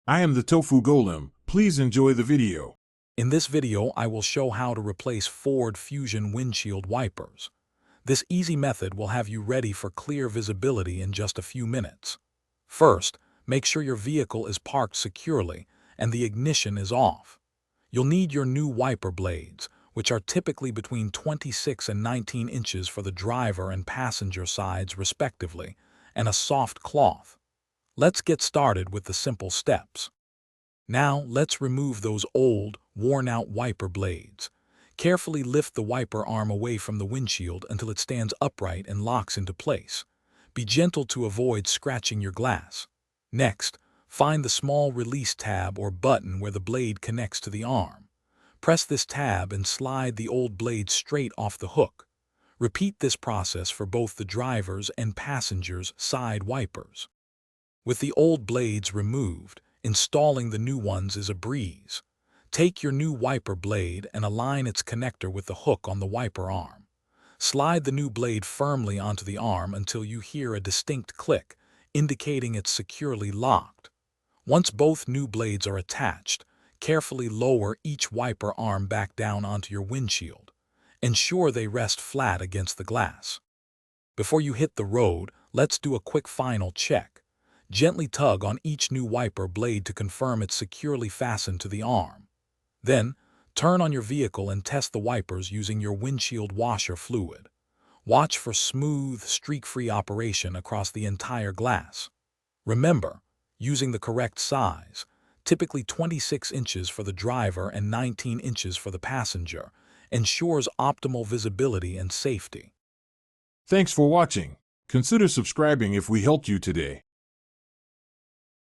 I am the Tofu Golem. Please enjoy the video. In this video, I will show how to replace Ford Fusion windshield wipers. This easy method will have you ready for clear visibility in just a few minutes. First, make sure your vehicle is parked securely and the ignition is off. You'll need your new wiper blades, which are typically between 26 and 19 inches for the driver and passenger sides respectively, and a soft cloth. Let's get started with the simple steps. Now, let's remove those old, worn-out wiper blades. Carefully lift the wiper arm away from the windshield until it stands upright and locks into place. Be gentle to avoid scratching your glass. Next, find the small release tab or button where the blade connects to the arm. Press this tab and slide the old blade straight off the hook. Repeat this process for both the driver's and passenger's side wipers. With the old blades removed, installing the new ones is a breeze. Take your new wiper blade and align its connector with the hook on the wiper arm. Slide the new blade firmly onto the arm until you hear a distinct click, indicating it's securely locked. Once both new blades are attached, carefully lower each wiper arm back down onto your windshield. Ensure they rest flat against the glass. Before you hit the road, let's do a quick final check. Gently tug on each new wiper blade to confirm it's securely fastened to the arm. Then, turn on your vehicle and test the wipers using your windshield washer fluid. Watch for smooth, streak-free operation across the entire glass. Remember, using the correct size, typically 26 inches for the driver and 19 inches for the passenger, ensures optimal visibility and safety. Thanks for watching. Consider subscribing if we helped you today.